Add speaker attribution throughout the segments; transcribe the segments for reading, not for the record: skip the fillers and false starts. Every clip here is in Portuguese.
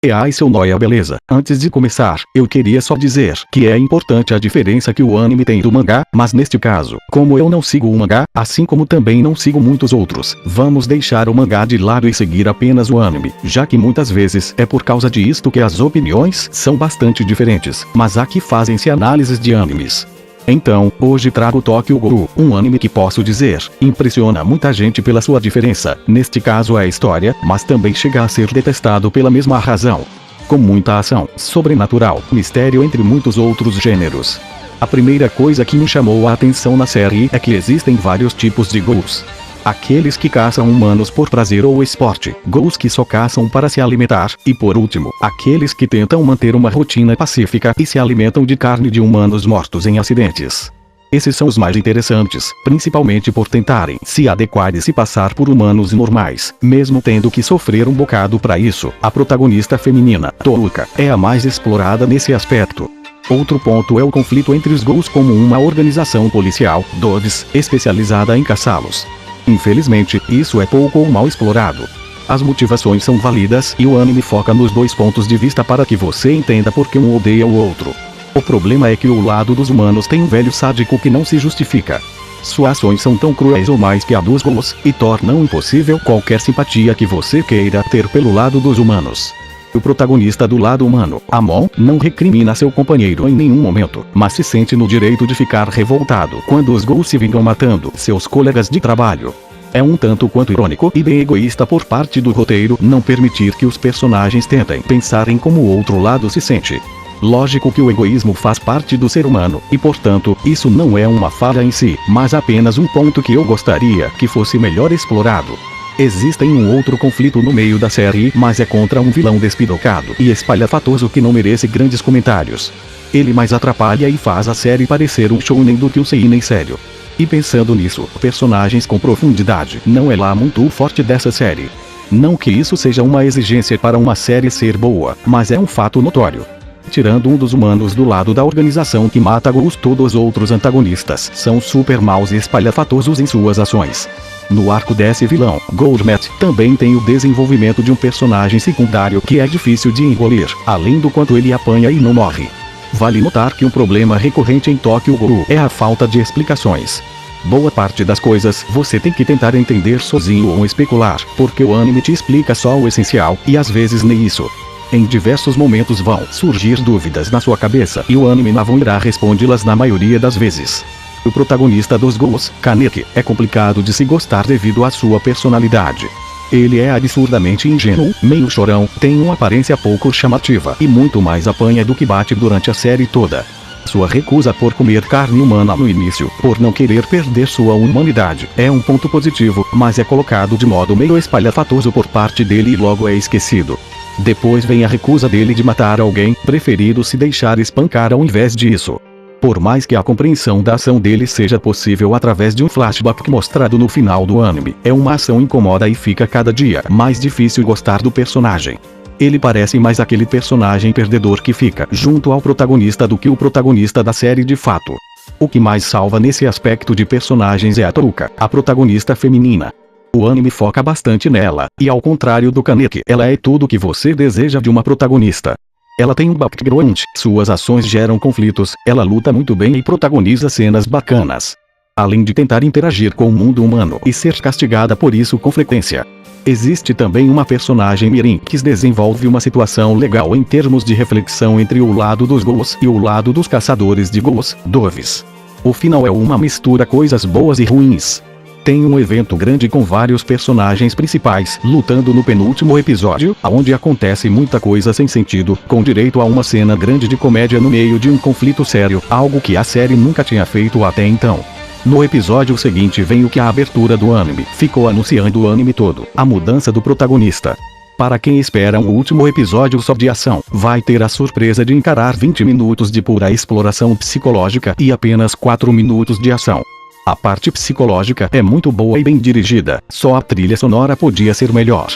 Speaker 1: E ai seu nóia beleza, antes de começar, eu queria só dizer que é importante a diferença que o anime tem do mangá, mas neste caso, como eu não sigo o mangá, assim como também não sigo muitos outros, vamos deixar o mangá de lado e seguir apenas o anime, já que muitas vezes é por causa disto que as opiniões são bastante diferentes, mas aqui fazem-se análises de animes. Então, hoje trago Tokyo Ghoul, um anime que posso dizer, impressiona muita gente pela sua diferença, neste caso é a história, mas também chega a ser detestado pela mesma razão. Com muita ação, sobrenatural, mistério entre muitos outros gêneros. A primeira coisa que me chamou a atenção na série é que existem vários tipos de ghouls. Aqueles que caçam humanos por prazer ou esporte, ghouls que só caçam para se alimentar, e por último, aqueles que tentam manter uma rotina pacífica e se alimentam de carne de humanos mortos em acidentes. Esses são os mais interessantes, principalmente por tentarem se adequar e se passar por humanos normais, mesmo tendo que sofrer um bocado para isso. A protagonista feminina, Touka, é a mais explorada nesse aspecto. Outro ponto é o conflito entre os ghouls como uma organização policial, Doves, especializada em caçá-los. Infelizmente, isso é pouco ou mal explorado. As motivações são válidas e o anime foca nos dois pontos de vista para que você entenda por que um odeia o outro. O problema é que o lado dos humanos tem um velho sádico que não se justifica. Suas ações são tão cruéis ou mais que a dos ghouls, e tornam impossível qualquer simpatia que você queira ter pelo lado dos humanos. O protagonista do lado humano, Amon, não recrimina seu companheiro em nenhum momento, mas se sente no direito de ficar revoltado quando os ghouls se vingam matando seus colegas de trabalho. É um tanto quanto irônico e bem egoísta por parte do roteiro não permitir que os personagens tentem pensar em como o outro lado se sente. Lógico que o egoísmo faz parte do ser humano, e portanto, isso não é uma falha em si, mas apenas um ponto que eu gostaria que fosse melhor explorado. Existe um outro conflito no meio da série, mas é contra um vilão despidocado e espalhafatoso que não merece grandes comentários. Ele mais atrapalha e faz a série parecer um shounen do que um seinen sério. E pensando nisso, personagens com profundidade não é lá muito forte dessa série. Não que isso seja uma exigência para uma série ser boa, mas é um fato notório. Tirando um dos humanos do lado da organização que mata ghouls, todos os outros antagonistas são super maus e espalhafatosos em suas ações. No arco desse vilão, Goldmet, também tem o desenvolvimento de um personagem secundário que é difícil de engolir, além do quanto ele apanha e não morre. Vale notar que um problema recorrente em Tokyo Ghoul é a falta de explicações. Boa parte das coisas você tem que tentar entender sozinho ou especular, porque o anime te explica só o essencial, e às vezes nem isso. Em diversos momentos vão surgir dúvidas na sua cabeça e o anime não irá respondê-las na maioria das vezes. O protagonista dos ghouls, Kaneki, é complicado de se gostar devido à sua personalidade. Ele é absurdamente ingênuo, meio chorão, tem uma aparência pouco chamativa e muito mais apanha do que bate durante a série toda. Sua recusa por comer carne humana no início, por não querer perder sua humanidade, é um ponto positivo, mas é colocado de modo meio espalhafatoso por parte dele e logo é esquecido. Depois vem a recusa dele de matar alguém, preferindo se deixar espancar ao invés disso. Por mais que a compreensão da ação dele seja possível através de um flashback mostrado no final do anime, é uma ação incomoda e fica cada dia mais difícil gostar do personagem. Ele parece mais aquele personagem perdedor que fica junto ao protagonista do que o protagonista da série de fato. O que mais salva nesse aspecto de personagens é a Touka, a protagonista feminina. O anime foca bastante nela, e ao contrário do Kaneki, ela é tudo o que você deseja de uma protagonista. Ela tem um background, suas ações geram conflitos, ela luta muito bem e protagoniza cenas bacanas. Além de tentar interagir com o mundo humano e ser castigada por isso com frequência. Existe também uma personagem mirim que desenvolve uma situação legal em termos de reflexão entre o lado dos ghouls e o lado dos caçadores de ghouls, Doves. O final é uma mistura coisas boas e ruins. Tem um evento grande com vários personagens principais lutando no penúltimo episódio, onde acontece muita coisa sem sentido, com direito a uma cena grande de comédia no meio de um conflito sério, algo que a série nunca tinha feito até então. No episódio seguinte vem o que a abertura do anime ficou anunciando o anime todo, a mudança do protagonista. Para quem espera um último episódio só de ação, vai ter a surpresa de encarar 20 minutos de pura exploração psicológica e apenas 4 minutos de ação. A parte psicológica é muito boa e bem dirigida, só a trilha sonora podia ser melhor.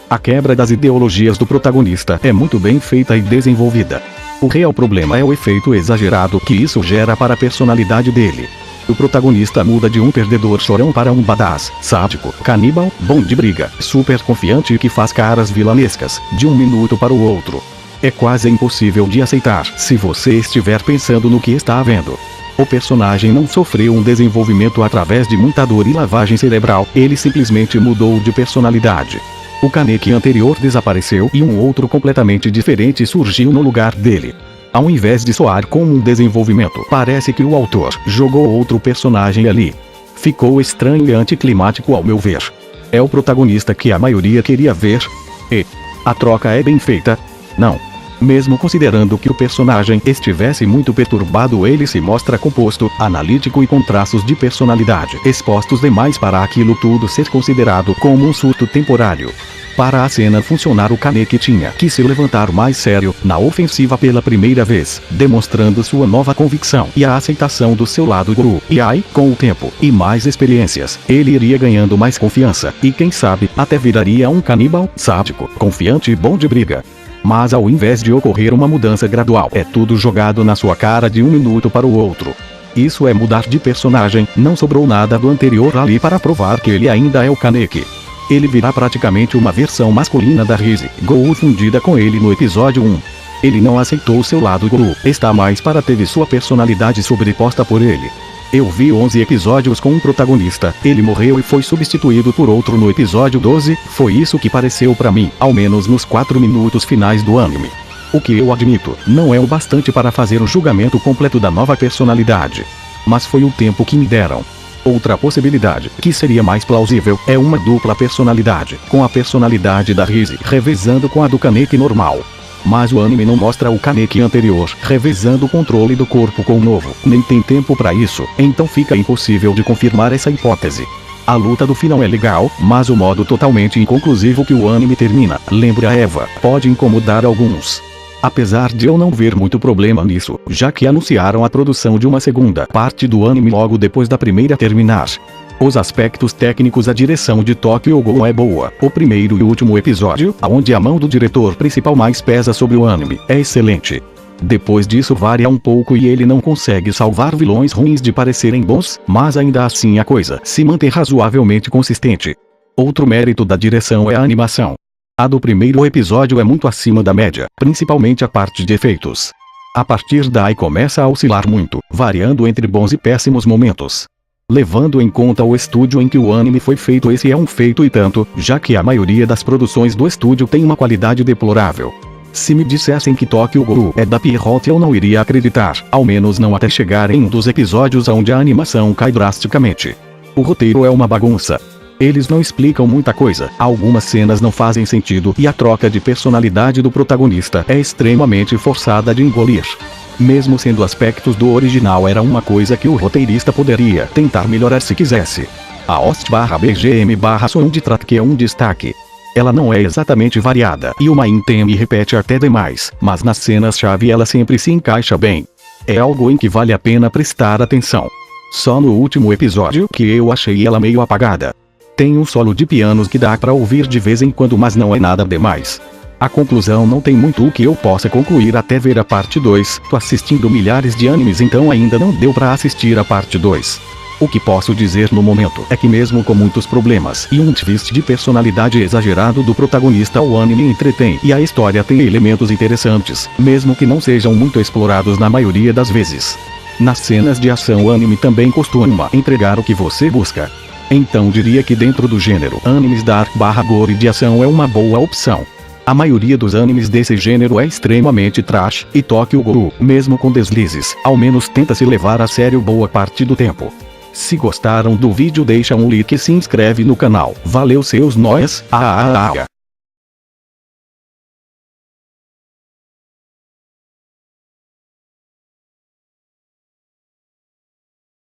Speaker 1: A quebra das ideologias do protagonista é muito bem feita e desenvolvida. O real problema é o efeito exagerado que isso gera para a personalidade dele. O protagonista muda de um perdedor chorão para um badass, sádico, caníbal, bom de briga, super confiante e que faz caras vilanescas, de um minuto para o outro. É quase impossível de aceitar se você estiver pensando no que está vendo. O personagem não sofreu um desenvolvimento através de muita dor e lavagem cerebral, ele simplesmente mudou de personalidade. O Kaneki anterior desapareceu e um outro completamente diferente surgiu no lugar dele. Ao invés de soar como um desenvolvimento, parece que o autor jogou outro personagem ali. Ficou estranho e anticlimático ao meu ver. É o protagonista que a maioria queria ver? E a troca é bem feita? Não. Mesmo considerando que o personagem estivesse muito perturbado, ele se mostra composto, analítico e com traços de personalidade expostos demais para aquilo tudo ser considerado como um surto temporário. Para a cena funcionar, o Kaneki tinha que se levantar mais sério, na ofensiva pela primeira vez, demonstrando sua nova convicção e a aceitação do seu lado guru. E aí, com o tempo e mais experiências, ele iria ganhando mais confiança, e quem sabe, até viraria um caníbal, sádico, confiante e bom de briga. Mas ao invés de ocorrer uma mudança gradual, é tudo jogado na sua cara de um minuto para o outro. Isso é mudar de personagem, não sobrou nada do anterior ali para provar que ele ainda é o Kaneki. Ele virá praticamente uma versão masculina da Rise Gou fundida com ele no episódio 1. Ele não aceitou seu lado guru, está mais para ter sua personalidade sobreposta por ele. Eu vi 11 episódios com um protagonista, ele morreu e foi substituído por outro no episódio 12, foi isso que pareceu pra mim, ao menos nos 4 minutos finais do anime. O que eu admito, não é o bastante para fazer um julgamento completo da nova personalidade. Mas foi o tempo que me deram. Outra possibilidade, que seria mais plausível, é uma dupla personalidade, com a personalidade da Rise revezando com a do Kaneki normal. Mas o anime não mostra o Kaneki anterior revezando o controle do corpo com o novo, nem tem tempo pra isso, então fica impossível de confirmar essa hipótese. A luta do final é legal, mas o modo totalmente inconclusivo que o anime termina, lembra Eva, pode incomodar alguns. Apesar de eu não ver muito problema nisso, já que anunciaram a produção de uma segunda parte do anime logo depois da primeira terminar. Os aspectos técnicos, a direção de Tokyo Ghoul é boa. O primeiro e último episódio, onde a mão do diretor principal mais pesa sobre o anime, é excelente. Depois disso varia um pouco e ele não consegue salvar vilões ruins de parecerem bons, mas ainda assim a coisa se mantém razoavelmente consistente. Outro mérito da direção é a animação. A do primeiro episódio é muito acima da média, principalmente a parte de efeitos. A partir daí começa a oscilar muito, variando entre bons e péssimos momentos. Levando em conta o estúdio em que o anime foi feito, esse é um feito e tanto, já que a maioria das produções do estúdio tem uma qualidade deplorável. Se me dissessem que Tokyo Ghoul é da Pierrot, eu não iria acreditar, ao menos não até chegar em um dos episódios onde a animação cai drasticamente. O roteiro é uma bagunça. Eles não explicam muita coisa, algumas cenas não fazem sentido e a troca de personalidade do protagonista é extremamente forçada de engolir. Mesmo sendo aspectos do original, era uma coisa que o roteirista poderia tentar melhorar se quisesse. A host/BGM/soundtrack é um destaque. Ela não é exatamente variada e o main theme repete até demais, mas nas cenas-chave ela sempre se encaixa bem. É algo em que vale a pena prestar atenção. Só no último episódio que eu achei ela meio apagada. Tem um solo de pianos que dá pra ouvir de vez em quando, mas não é nada demais. A conclusão, não tem muito o que eu possa concluir até ver a parte 2, tô assistindo milhares de animes, então ainda não deu pra assistir a parte 2. O que posso dizer no momento é que mesmo com muitos problemas e um twist de personalidade exagerado do protagonista, o anime entretém e a história tem elementos interessantes, mesmo que não sejam muito explorados na maioria das vezes. Nas cenas de ação, o anime também costuma entregar o que você busca. Então diria que dentro do gênero animes dark/gore de ação é uma boa opção. A maioria dos animes desse gênero é extremamente trash, e Tokyo Ghoul, mesmo com deslizes, ao menos tenta se levar a sério boa parte do tempo. Se gostaram do vídeo, deixa um like e se inscreve no canal. Valeu seus nóias.